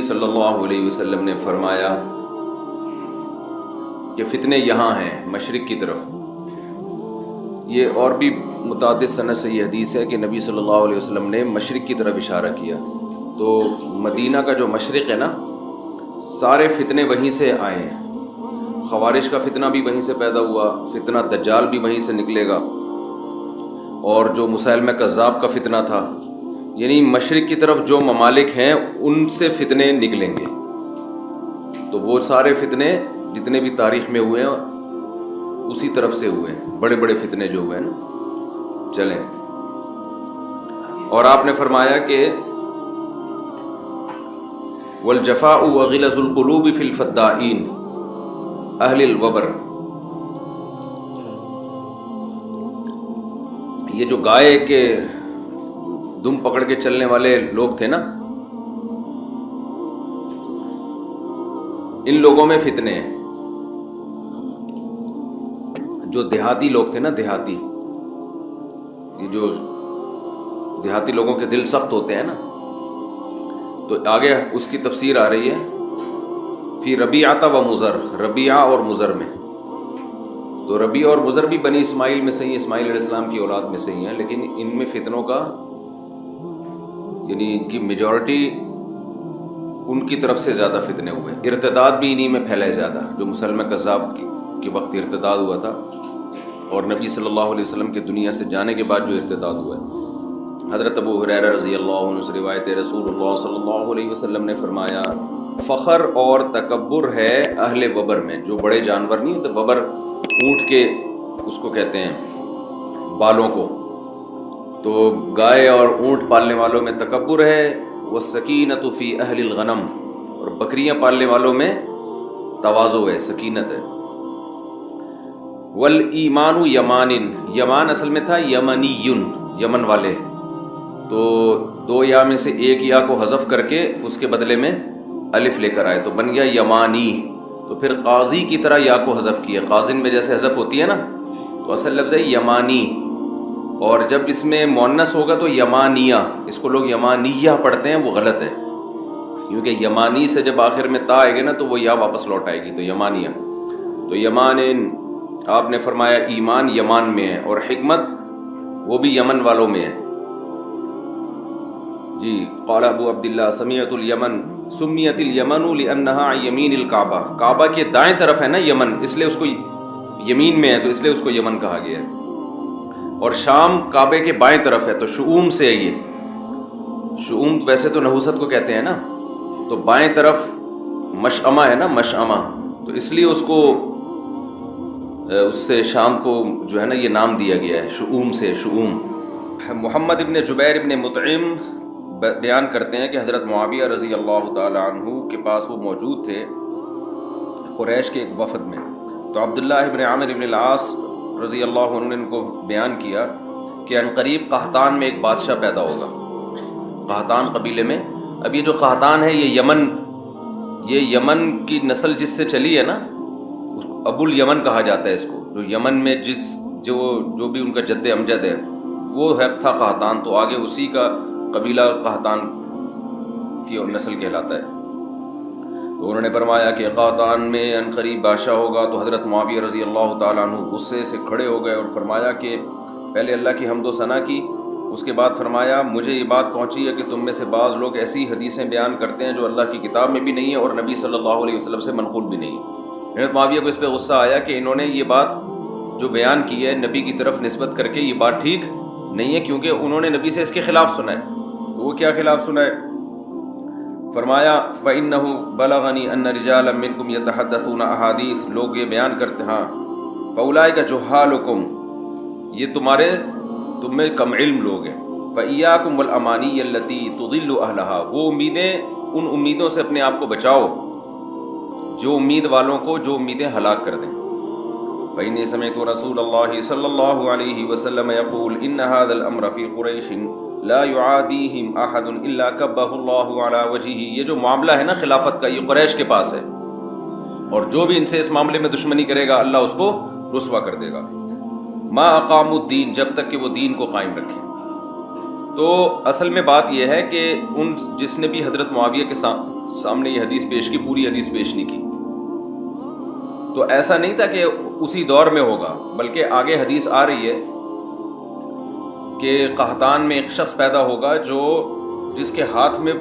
صلی اللہ علیہ وسلم نے فرمایا کہ فتنے یہاں ہیں مشرق کی طرف. یہ اور بھی متعدد سند سے یہ حدیث ہے کہ نبی صلی اللہ علیہ وسلم نے مشرق کی طرف اشارہ کیا. تو مدینہ کا جو مشرق ہے نا، سارے فتنے وہیں سے آئے ہیں. خوارج کا فتنہ بھی وہیں سے پیدا ہوا، فتنہ دجال بھی وہیں سے نکلے گا، اور جو مسیلمہ کذاب کا فتنہ تھا، یعنی مشرق کی طرف جو ممالک ہیں ان سے فتنے نکلیں گے. تو وہ سارے فتنے جتنے بھی تاریخ میں ہوئے ہیں اسی طرف سے ہوئے ہیں، بڑے بڑے فتنے جو ہوئے ہیں نا. چلیں، اور آپ نے فرمایا کہ والجفاء وغلظ القلوب فی الفدائین اہل الوبر. یہ جو گائے کے دم پکڑ کے چلنے والے لوگ تھے نا، ان لوگوں میں فتنے ہیں. جو دیہاتی لوگ تھے نا، دیہاتی، یہ جو دیہاتی لوگوں کے دل سخت ہوتے ہیں نا، تو آگے اس کی تفسیر آ رہی ہے فی ربیعۃ و مضر، ربیعہ اور مضر میں. تو ربیعہ اور مضر بھی بنی اسماعیل میں سے ہی، اسماعیل علیہ السلام کی اولاد میں سے ہی ہیں، لیکن ان میں فتنوں کا یعنی ان کی میجورٹی ان کی طرف سے زیادہ فتنے ہوئے. ارتداد بھی انہی میں پھیلا ہے زیادہ، جو مسلمہ کذاب کے وقت ارتداد ہوا تھا، اور نبی صلی اللہ علیہ وسلم کے دنیا سے جانے کے بعد جو ارتداد ہوا ہے. حضرت ابو ہریرہ رضی اللہ عنہ سے روایت ہے، رسول اللہ صلی اللہ علیہ وسلم نے فرمایا فخر اور تکبر ہے اہل وبر میں. جو بڑے جانور نہیں ہوتے، وبر اونٹ کے اس کو کہتے ہیں بالوں کو، تو گائے اور اونٹ پالنے والوں میں تکبر ہے. والسکینۃ فی اہل الغنم، اور بکریاں پالنے والوں میں تواضع ہے، سکینت ہے. والایمان یمان، یمان اصل میں تھا یمنیون، یمن والے، تو دو یا میں سے ایک یا کو حذف کر کے اس کے بدلے میں الف لے کر آئے تو بن گیا یمانی. تو پھر قاضی کی طرح یا کو حذف کیا، قاضن میں جیسے حذف ہوتی ہے نا، تو اصل لفظ ہے یمانی. اور جب اس میں مؤنث ہوگا تو یمانیہ، اس کو لوگ یمانیہ پڑھتے ہیں، وہ غلط ہے، کیونکہ یمانی سے جب آخر میں تا آئے گا نا تو وہ یا واپس لوٹ آئے گی، تو یمانیہ. تو یمان، آپ نے فرمایا ایمان یمان میں ہے، اور حکمت وہ بھی یمن والوں میں ہے. جی، قال ابو عبداللہ سمیعت الیمن سمیت الیمن لانہا عن یمین الکعبہ. کعبہ کے دائیں طرف ہے نا یمن، اس لیے اس کو یمین میں ہے، تو اس لیے اس کو یمن کہا گیا ہے. اور شام کعبے کے بائیں طرف ہے، تو شؤوم سے ہے. یہ شؤوم ویسے تو نحوست کو کہتے ہیں نا، تو بائیں طرف مشعمہ ہے نا، مشعمہ، تو اس لیے اس کو اس سے شام کو جو ہے نا یہ نام دیا گیا ہے، شؤوم سے، شؤوم. محمد ابن جبیر ابن مطعم بیان کرتے ہیں کہ حضرت معاویہ رضی اللہ تعالی عنہ کے پاس وہ موجود تھے قریش کے ایک وفد میں. تو عبداللہ ابن عامر ابن العاص رضی اللہ عنہ نے ان کو بیان کیا کہ ان قریب قحطان میں ایک بادشاہ پیدا ہوگا، قحطان قبیلے میں. اب یہ جو قحطان ہے یہ یمن کی نسل جس سے چلی ہے نا، ابو الیمن کہا جاتا ہے اس کو. جو یمن میں جو بھی ان کا جد امجد ہے وہ ہے تھا قحطان، تو آگے اسی کا قبیلہ قحطان کی نسل کہلاتا ہے. تو انہوں نے فرمایا کہ قحطان میں ان قریب بادشاہ ہوگا. تو حضرت معاویہ رضی اللہ تعالیٰ عنہ غصے سے کھڑے ہو گئے اور فرمایا کہ پہلے اللہ کی حمد و ثنا کی، اس کے بعد فرمایا مجھے یہ بات پہنچی ہے کہ تم میں سے بعض لوگ ایسی حدیثیں بیان کرتے ہیں جو اللہ کی کتاب میں بھی نہیں ہے اور نبی صلی اللہ علیہ وسلم سے منقول بھی نہیں ہے. حضرت معاویہ کو اس پہ غصہ آیا کہ انہوں نے یہ بات جو بیان کی ہے نبی کی طرف نسبت کر کے، یہ بات ٹھیک نہیں ہے، کیونکہ انہوں نے نبی سے اس کے خلاف سنا ہے. تو وہ کیا خلاف سنا ہے؟ فرمایا فَإِنَّهُ بَلَغَنِي أَنَّ رِجَالًا مِّنكُمْ يَتَحَدَّثُونَ أَحَادِيث، لوگ یہ بیان کرتے ہاں فَأُولَٰئِكَ جُهَّالُكُمْ، یہ تم میں کم علم لوگ ہیں. فَإِيَّاكُمْ وَالْأَمَانِيَّ الَّتِي تُضِلُّ أَهْلَهَا، وہ امیدیں، ان امیدوں سے اپنے آپ کو بچاؤ جو امید والوں کو جو امیدیں ہلاک کر دیں. فَإِنِّي سَمِعْتُ رَسُولَ اللَّهِ صلی اللہ علیہ وسلم يقول إِنَّ هَذَا الْأَمْرَ فِي قُرَيْشٍ لا يعاديهم احد الا كبه الله على وجهه. یہ جو معاملہ ہے نا خلافت کا، یہ قریش کے پاس ہے، اور جو بھی ان سے اس معاملے میں دشمنی کرے گا اللہ اس کو رسوا کر دے گا. ما اقاموا الدین، جب تک کہ وہ دین کو قائم رکھیں. تو اصل میں بات یہ ہے کہ جس نے بھی حضرت معاویہ کے سامنے یہ حدیث پیش کی، پوری حدیث پیش نہیں کی. تو ایسا نہیں تھا کہ اسی دور میں ہوگا، بلکہ آگے حدیث آ رہی ہے کہ قحطان میں ایک شخص پیدا ہوگا جس کے ہاتھ میں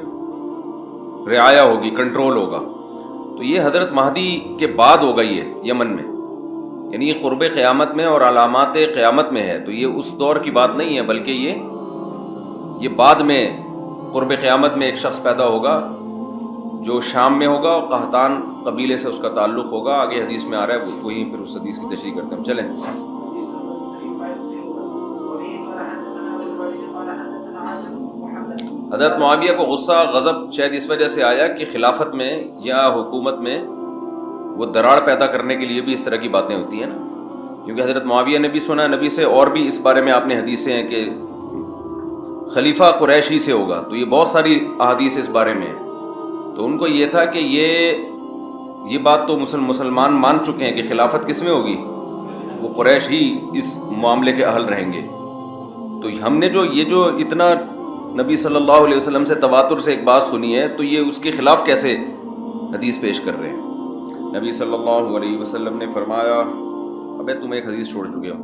رعایا ہوگی، کنٹرول ہوگا. تو یہ حضرت مہدی کے بعد ہوگا یہ یمن میں، یعنی یہ قرب قیامت میں اور علامات قیامت میں ہے. تو یہ اس دور کی بات نہیں ہے، بلکہ یہ بعد میں قرب قیامت میں ایک شخص پیدا ہوگا جو شام میں ہوگا، اور قحطان قبیلے سے اس کا تعلق ہوگا. آگے حدیث میں آ رہا ہے، وہی پھر اس حدیث کی تشریح کرتے ہیں. چلیں. حضرت معاویہ کو غضب شاید اس وجہ سے آیا کہ خلافت میں یا حکومت میں وہ دراڑ پیدا کرنے کے لیے بھی اس طرح کی باتیں ہوتی ہیں نا، کیونکہ حضرت معاویہ نے بھی سنا نبی سے، اور بھی اس بارے میں آپ نے حدیثیں ہیں کہ خلیفہ قریشی سے ہوگا. تو یہ بہت ساری احادیث اس بارے میں ہیں. تو ان کو یہ تھا کہ یہ بات تو مسلمان مان چکے ہیں کہ خلافت کس میں ہوگی، وہ قریش ہی اس معاملے کے اہل رہیں گے. تو ہم نے یہ جو اتنا نبی صلی اللہ علیہ وسلم سے تواتر سے ایک بات سنی ہے، تو یہ اس کے خلاف کیسے حدیث پیش کر رہے ہیں؟ نبی صلی اللہ علیہ وسلم نے فرمایا، ابے تم ایک حدیث چھوڑ چکے ہو.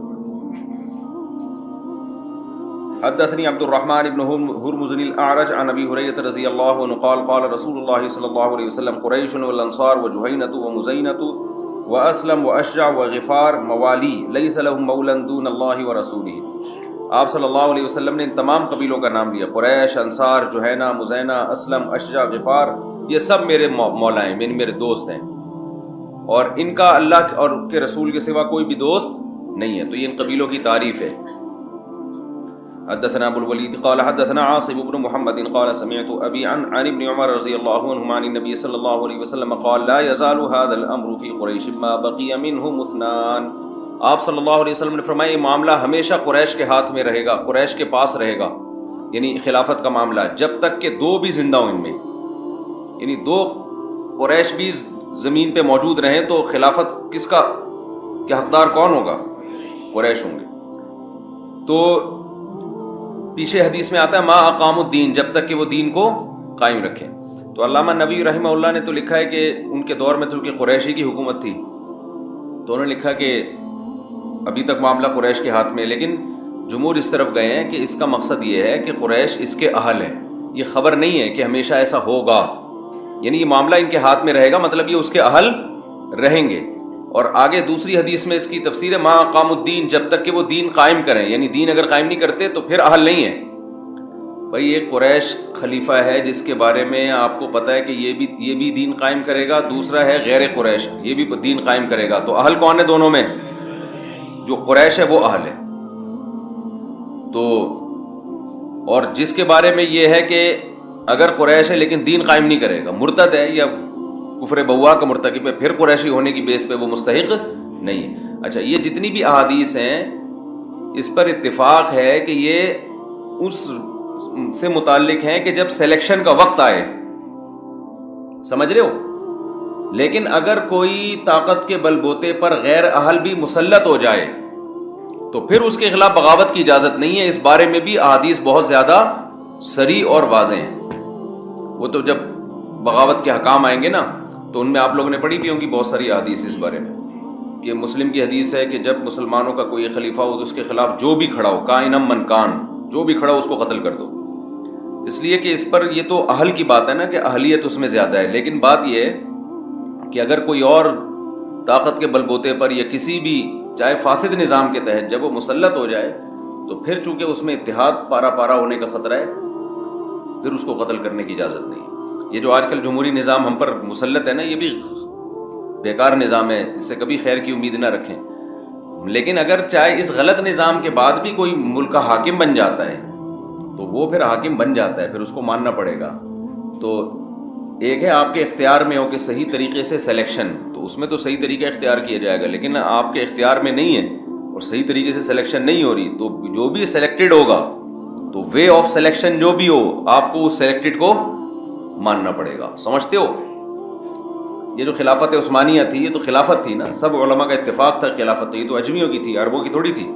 حدثني عبد الرحمن بن هرمز الأعرج عن أبي هريرة رضي الله عنه قال قال رسول الله صلى الله عليه وسلم قريش والأنصار وجهينة ومزينة وأسلم وأشجع وغفار موالي ليس لهم مولى دون الله ورسوله. آپ صلی اللہ علیہ وسلم نے ان تمام قبیلوں کا نام لیا. قریش، انصار، جہینہ، مزینہ، اسلم، اشجع، غفار، یہ سب میرے مولا ہیں، میرے دوست ہیں، اور ان کا اللہ اور کے رسول کے سوا کوئی بھی دوست نہیں ہے. تو یہ ان قبیلوں کی تعریف ہے. حدثنا ابو الولید قال حدثنا عاصم بن محمد قال سمعت ابي عن ابن عمر رضی اللہ عنہما عن النبي صلی اللہ علیہ وسلم قال لا يزال هذا الامر في قريش ما بقي منهم اثنان. آپ صلی اللہ علیہ وسلم نے فرمایا یہ معاملہ ہمیشہ قریش کے ہاتھ میں رہے گا، قریش کے پاس رہے گا، یعنی خلافت کا معاملہ، جب تک کہ دو بھی زندہ ہوں ان میں، یعنی دو قریش بھی زمین پہ موجود رہیں تو خلافت کس کا کہ حقدار کون ہوگا؟ قریش ہوں گے. تو پیچھے حدیث میں آتا ہے ما اقام الدین، جب تک کہ وہ دین کو قائم رکھیں. تو علامہ نبی رحمہ اللہ نے تو لکھا ہے کہ ان کے دور میں چونکہ قریشی کی حکومت تھی تو انہوں نے لکھا کہ ابھی تک معاملہ قریش کے ہاتھ میں، لیکن جمہور اس طرف گئے ہیں کہ اس کا مقصد یہ ہے کہ قریش اس کے اہل ہیں. یہ خبر نہیں ہے کہ ہمیشہ ایسا ہوگا، یعنی یہ معاملہ ان کے ہاتھ میں رہے گا، مطلب یہ اس کے اہل رہیں گے. اور آگے دوسری حدیث میں اس کی تفسیر ہے ما اقام الدین، جب تک کہ وہ دین قائم کریں، یعنی دین اگر قائم نہیں کرتے تو پھر اہل نہیں ہیں. بھائی ایک قریش خلیفہ ہے جس کے بارے میں آپ کو پتہ ہے کہ یہ بھی دین قائم کرے گا، دوسرا ہے غیر قریش یہ بھی دین قائم کرے گا. تو اہل کون ہے دونوں میں؟ جو قریش ہے وہ اہل ہے. تو اور جس کے بارے میں یہ ہے کہ اگر قریش ہے لیکن دین قائم نہیں کرے گا، مرتد ہے یا کفر بوا کا مرتکب ہے، پھر قریشی ہونے کی بیس پہ وہ مستحق نہیں ہے. اچھا، یہ جتنی بھی احادیث ہیں اس پر اتفاق ہے کہ یہ اس سے متعلق ہیں کہ جب سلیکشن کا وقت آئے، سمجھ رہے ہو. لیکن اگر کوئی طاقت کے بل بوتے پر غیر اہل بھی مسلط ہو جائے تو پھر اس کے خلاف بغاوت کی اجازت نہیں ہے. اس بارے میں بھی احادیث بہت زیادہ صریح اور واضح ہیں. وہ تو جب بغاوت کے حکام آئیں گے نا تو ان میں آپ لوگوں نے پڑھی بھی ہوں گی بہت ساری احادیث اس بارے میں، کہ مسلم کی حدیث ہے کہ جب مسلمانوں کا کوئی خلیفہ ہو تو اس کے خلاف جو بھی کھڑا ہو، کائنم من کان، جو بھی کھڑا ہو اس کو قتل کر دو. اس لیے کہ اس پر یہ تو اہل کی بات ہے نا کہ اہلیت اس میں زیادہ ہے. لیکن بات یہ ہے کہ اگر کوئی اور طاقت کے بل بوتے پر یا کسی بھی چاہے فاسد نظام کے تحت جب وہ مسلط ہو جائے تو پھر چونکہ اس میں اتحاد پارا پارا ہونے کا خطرہ ہے، پھر اس کو قتل کرنے کی اجازت نہیں. یہ جو آج کل جمہوری نظام ہم پر مسلط ہے نا، یہ بھی بیکار نظام ہے، اس سے کبھی خیر کی امید نہ رکھیں. لیکن اگر چاہے اس غلط نظام کے بعد بھی کوئی ملک کا حاکم بن جاتا ہے تو وہ پھر حاکم بن جاتا ہے، پھر اس کو ماننا پڑے گا. تو ایک ہے آپ کے اختیار میں ہو کہ صحیح طریقے سے سلیکشن، تو اس میں تو صحیح طریقہ اختیار کیا جائے گا. لیکن آپ کے اختیار میں نہیں ہے اور صحیح طریقے سے سلیکشن نہیں ہو رہی تو جو بھی سلیکٹڈ ہوگا تو وے آف سلیکشن جو بھی ہو آپ کو اس سلیکٹڈ کو ماننا پڑے گا. سمجھتے ہو؟ یہ جو خلافت عثمانیہ تھی یہ تو خلافت تھی نا، سب علماء کا اتفاق تھا خلافت. یہ تو اجمیوں کی تھی، عربوں کی تھوڑی تھی.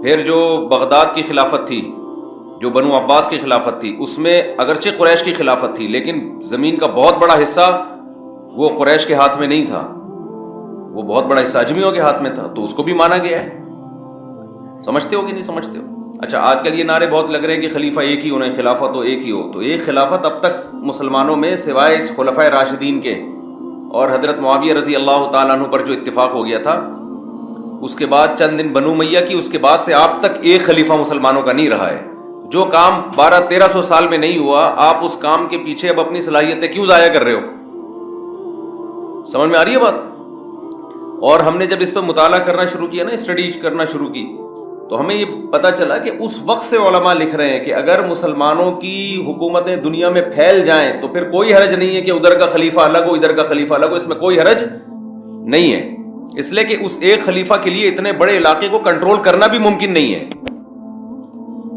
پھر جو بغداد کی خلافت تھی جو بنو عباس کی خلافت تھی، اس میں اگرچہ قریش کی خلافت تھی لیکن زمین کا بہت بڑا حصہ وہ قریش کے ہاتھ میں نہیں تھا، وہ بہت بڑا حصہ اجمیوں کے ہاتھ میں تھا، تو اس کو بھی مانا گیا ہے. سمجھتے ہو کہ نہیں سمجھتے ہو؟ اچھا، آج کل یہ نعرے بہت لگ رہے ہیں کہ خلیفہ ایک ہی ہونا ہے، خلافت تو ایک ہی ہو. تو ایک خلافت اب تک مسلمانوں میں سوائے خلفائے راشدین کے اور حضرت معاویہ رضی اللہ تعالیٰ عنہ پر جو اتفاق ہو گیا تھا، اس کے بعد چند دن بنو امیہ کی، اس کے بعد سے آپ تک ایک خلیفہ مسلمانوں کا نہیں رہا ہے. جو کام 1200-1300 سال میں نہیں ہوا، آپ اس کام کے پیچھے اب اپنی صلاحیتیں کیوں ضائع کر رہے ہو؟ سمجھ میں آ رہی ہے بات؟ اور ہم نے جب اس پہ مطالعہ کرنا شروع کیا نا، اسٹڈی کرنا شروع کی، تو ہمیں یہ پتہ چلا کہ اس وقت سے علماء لکھ رہے ہیں کہ اگر مسلمانوں کی حکومتیں دنیا میں پھیل جائیں تو پھر کوئی حرج نہیں ہے کہ ادھر کا خلیفہ الگ ہو ادھر کا خلیفہ الگ ہو، اس میں کوئی حرج نہیں ہے. اس لیے کہ اس ایک خلیفہ کے لیے اتنے بڑے علاقے کو کنٹرول کرنا بھی ممکن نہیں ہے.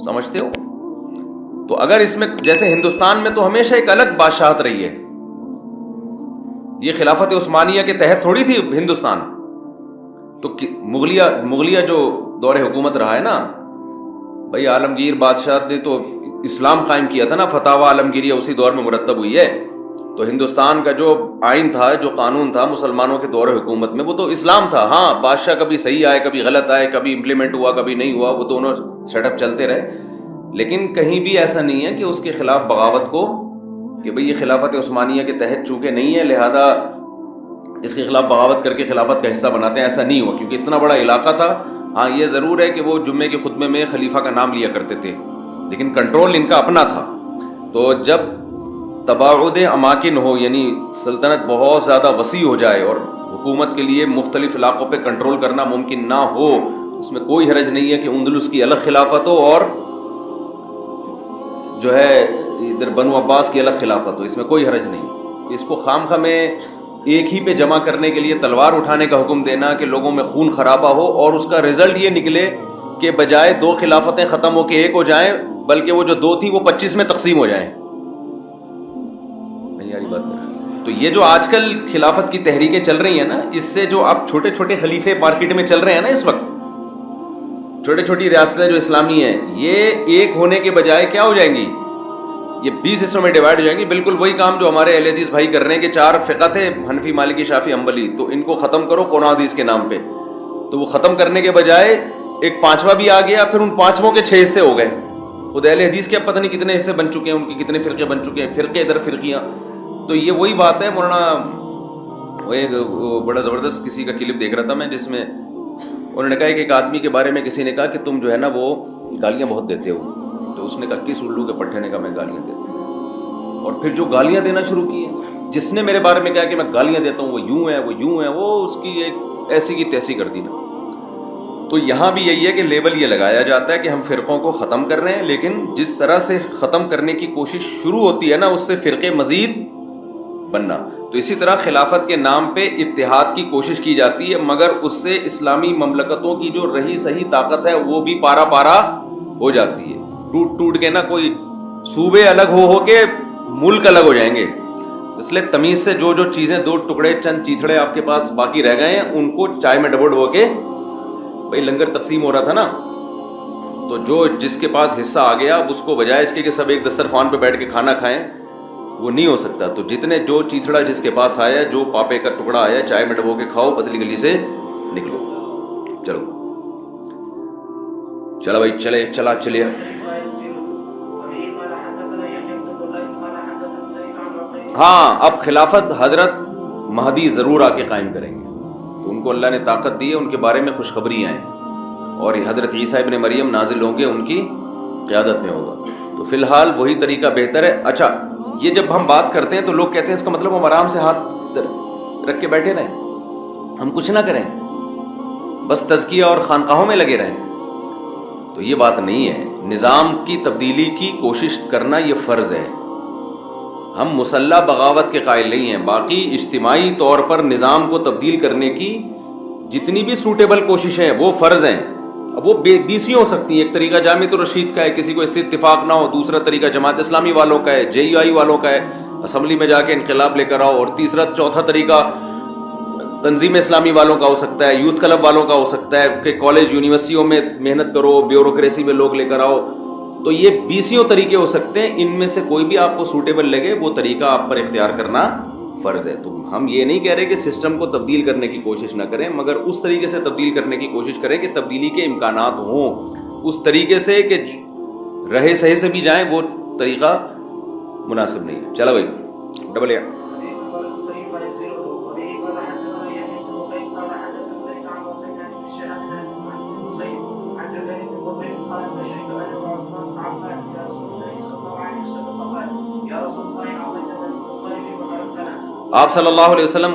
سمجھتے ہو؟ تو اگر اس میں جیسے ہندوستان میں تو ہمیشہ ایک الگ بادشاہت رہی ہے، یہ خلافت عثمانیہ کے تحت تھوڑی تھی ہندوستان. تو مغلیہ جو دور حکومت رہا ہے نا بھائی، عالمگیر بادشاہ نے تو اسلام قائم کیا تھا نا، فتاوی عالمگیریہ اسی دور میں مرتب ہوئی ہے. تو ہندوستان کا جو آئین تھا، جو قانون تھا مسلمانوں کے دور حکومت میں، وہ تو اسلام تھا. ہاں، بادشاہ کبھی صحیح آئے کبھی غلط آئے، کبھی امپلیمنٹ ہوا کبھی نہیں ہوا، وہ دونوں سیٹ اپ چلتے رہے. لیکن کہیں بھی ایسا نہیں ہے کہ اس کے خلاف بغاوت کو کہ بھئی یہ خلافت عثمانیہ کے تحت چونکہ نہیں ہے لہذا اس کے خلاف بغاوت کر کے خلافت کا حصہ بناتے ہیں، ایسا نہیں ہوا کیونکہ اتنا بڑا علاقہ تھا. ہاں یہ ضرور ہے کہ وہ جمعے کے خطبے میں خلیفہ کا نام لیا کرتے تھے لیکن کنٹرول ان کا اپنا تھا. تو جب تباعد اماکن ہو، یعنی سلطنت بہت زیادہ وسیع ہو جائے اور حکومت کے لیے مختلف علاقوں پہ کنٹرول کرنا ممکن نہ ہو، اس میں کوئی حرج نہیں ہے کہ اندلس کی الگ خلافت ہو اور جو ہے ادھر بنو عباس کی الگ خلافت ہو، اس میں کوئی حرج نہیں. اس کو خام خواہ میں ایک ہی پہ جمع کرنے کے لیے تلوار اٹھانے کا حکم دینا کہ لوگوں میں خون خرابہ ہو اور اس کا رزلٹ یہ نکلے کہ بجائے 2 خلافتیں ختم ہو کے ایک ہو جائیں بلکہ وہ جو 2 تھی وہ 25 میں تقسیم ہو جائیں. نہیں یاری بات کر. تو یہ جو آج کل خلافت کی تحریکیں چل رہی ہیں نا، اس سے جو اب چھوٹے چھوٹے خلیفے مارکیٹ میں چل رہے ہیں نا اس وقت، چھوٹی چھوٹی ریاستیں جو اسلامی ہیں، یہ ایک ہونے کے بجائے کیا ہو جائیں گی، یہ 20 حصوں میں ڈیوائڈ ہو جائیں گی. بالکل وہی کام جو ہمارے اہل حدیث بھائی کر رہے ہیں کہ 4 فقہ تھے، حنفی مالکی شافعی حنبلی، تو ان کو ختم کرو قرآن حدیث کے نام پہ. تو وہ ختم کرنے کے بجائے ایک 5واں بھی آ گیا، پھر ان 5 کے 6 حصے ہو گئے. خود اہل حدیث کے اب پتہ نہیں کتنے حصے بن چکے ہیں، ان کے کتنے فرقے بن چکے ہیں، فرقے ادھر فرقیاں. تو یہ وہی بات ہے. مولانا وہ ایک بڑا زبردست کسی کا کلپ دیکھ رہا تھا میں، جس میں انہوں نے کہا کہ ایک آدمی کے بارے میں کسی نے کہا کہ تم جو ہے نا وہ گالیاں بہت دیتے ہو. تو اس نے کہا کس الو کے پٹھے نے کہا میں گالیاں دیتا ہوں. اور پھر جو گالیاں دینا شروع کی ہیں، جس نے میرے بارے میں کہا کہ میں گالیاں دیتا ہوں وہ یوں ہے وہ یوں ہے، وہ اس کی ایک ایسی کی تیسی کر دی نا. تو یہاں بھی یہی ہے کہ لیبل یہ لگایا جاتا ہے کہ ہم فرقوں کو ختم کر رہے ہیں، لیکن جس طرح سے ختم کرنے کی کوشش شروع ہوتی ہے نا، اس سے فرقے مزید بننا. تو اسی طرح خلافت کے نام پہ اتحاد کی کوشش کی جاتی ہے، مگر اس سے اسلامی مملکتوں کی جو رہی صحیح طاقت ہے وہ بھی پارا پارا ہو جاتی ہے. ٹوٹ ٹوٹ کے نا کوئی صوبے الگ ہو کے ملک الگ ہو جائیں گے. اس لیے تمیز سے جو چیزیں 2 ٹکڑے چند چیتھڑے آپ کے پاس باقی رہ گئے ہیں، ان کو چائے میں ڈبو کے، بھائی لنگر تقسیم ہو رہا تھا نا، تو جو جس کے پاس حصہ آ گیا اس کو بجائے اس کے کہ سب ایک دسترخوان پہ بیٹھ کے کھانا کھائیں، وہ نہیں ہو سکتا. تو جتنے جو چیتھڑا جس کے پاس آیا، جو پاپے کا ٹکڑا آیا، چائے میں ڈبو کے کھاؤ، پتلی گلی سے نکلو. چلو بھائی چلیے. ہاں، اب خلافت حضرت مہدی ضرور آ کے قائم کریں گے، تو ان کو اللہ نے طاقت دی ہے، ان کے بارے میں خوشخبریاں ہیں، اور حضرت عیسیٰ ابن مریم نازل ہوں گے، ان کی قیادت میں ہوگا. تو فی الحال وہی طریقہ بہتر ہے. اچھا، یہ جب ہم بات کرتے ہیں تو لوگ کہتے ہیں اس کا مطلب ہم آرام سے ہاتھ رکھ کے بیٹھے رہیں، ہم کچھ نہ کریں، بس تزکیہ اور خانقاہوں میں لگے رہیں. تو یہ بات نہیں ہے. نظام کی تبدیلی کی کوشش کرنا یہ فرض ہے. ہم مسلح بغاوت کے قائل نہیں ہیں. باقی اجتماعی طور پر نظام کو تبدیل کرنے کی جتنی بھی سوٹیبل کوششیں ہیں وہ فرض ہیں. اب وہ 20 ہو سکتی ہیں. ایک طریقہ جامعۃ الرشید کا ہے، کسی کو اس سے اتفاق نہ ہو. دوسرا طریقہ جماعت اسلامی والوں کا ہے، JEI والوں کا ہے، اسمبلی میں جا کے انقلاب لے کر آؤ. اور چوتھا طریقہ تنظیم اسلامی والوں کا ہو سکتا ہے، یوتھ کلب والوں کا ہو سکتا ہے کہ کالج یونیورسٹیوں میں محنت کرو، بیوروکریسی میں لوگ لے کر آؤ. تو یہ 20 طریقے ہو سکتے ہیں، ان میں سے کوئی بھی آپ کو سوٹیبل لگے وہ طریقہ آپ پر اختیار کرنا فرض ہے. تو ہم یہ نہیں کہہ رہے کہ سسٹم کو تبدیل کرنے کی کوشش نہ کریں، مگر اس طریقے سے تبدیل کرنے کی کوشش کریں کہ تبدیلی کے امکانات ہوں، اس طریقے سے کہ رہے سہے سے بھی جائیں وہ طریقہ مناسب نہیں ہے. چلو بھائی ڈبل اے. آپ صلی اللہ علیہ وسلم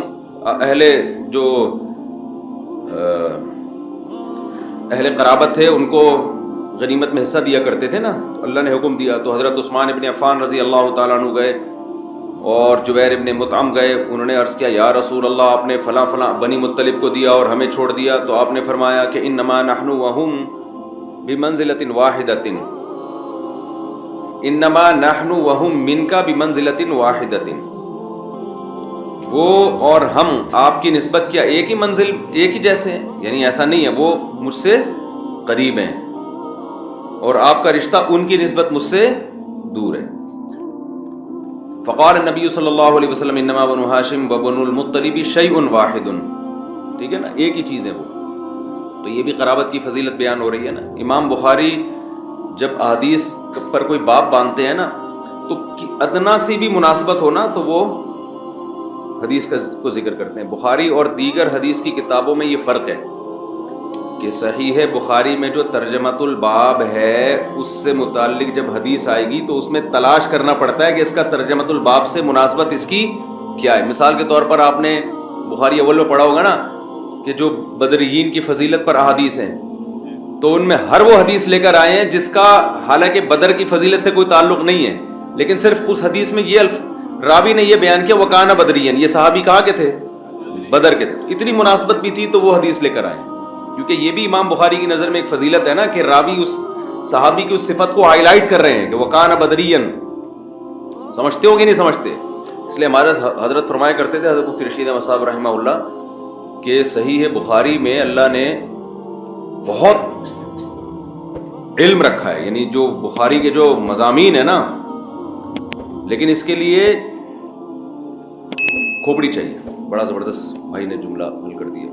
اہل قرابت تھے ان کو غنیمت میں حصہ دیا کرتے تھے نا. اللہ نے حکم دیا تو حضرت عثمان ابن عفان رضی اللہ تعالیٰ عنہ گئے اور جبیر ابن مطعم گئے. انہوں نے عرض کیا یا رسول اللہ آپ نے فلاں فلاں بنی مطلب کو دیا اور ہمیں چھوڑ دیا. تو آپ نے فرمایا کہ انما نحن وهم بمنزلۃ واحدۃ، انما نحن وهم منک بمنزلۃ واحدۃ. وہ اور ہم آپ کی نسبت کیا ایک ہی منزل ایک ہی جیسے ہیں؟ یعنی ایسا نہیں ہے، وہ مجھ سے قریب ہیں اور آپ کا رشتہ ان کی نسبت مجھ سے دور ہے. فقال النبی صلی اللہ علیہ وسلم انما بنو ہاشم وبنو المطلب شیء واحد. ٹھیک ہے نا، ایک ہی چیز ہے وہ. تو یہ بھی قرابت کی فضیلت بیان ہو رہی ہے نا. امام بخاری جب احادیث پر کوئی باب باندھتے ہیں نا تو ادنا سی بھی مناسبت ہو نا تو وہ حدیث کو ذکر کرتے ہیں. بخاری اور دیگر حدیث کی کتابوں میں یہ فرق ہے کہ صحیح بخاری میں جو ترجمۃ الباب ہے اس سے متعلق جب حدیث آئے گی تو اس میں تلاش کرنا پڑتا ہے کہ اس کا ترجمۃ الباب سے مناسبت اس کی کیا ہے. مثال کے طور پر آپ نے بخاری اول میں پڑھا ہوگا نا کہ جو بدریین کی فضیلت پر احادیث ہیں تو ان میں ہر وہ حدیث لے کر آئے ہیں جس کا حالانکہ بدر کی فضیلت سے کوئی تعلق نہیں ہے، لیکن صرف اس حدیث میں یہ راوی نے یہ بیان کیا وکان بدرین، یہ صحابی کہاں کے تھے؟ بدر کے تھے. اتنی مناسبت بھی تھی تو وہ حدیث لے کر آئے. کیونکہ یہ بھی امام بخاری کی نظر میں ایک فضیلت ہے نا کہ راوی اس صحابی کی اس صفت کو ہائی لائٹ کر رہے ہیں کہ وکان بدرین. سمجھتے ہو کہ نہیں سمجھتے؟ اس لیے ہمارے حضرت فرمایا کرتے تھے حضرت مفتی رشید احمد صاحب رحمہ اللہ کہ صحیح بخاری میں اللہ نے بہت علم رکھا ہے، یعنی جو بخاری کے جو مضامین ہیں نا، لیکن اس کے لیے کھوپڑی چاہیے. بڑا زبردست بھائی نے جملہ حل کر دیا.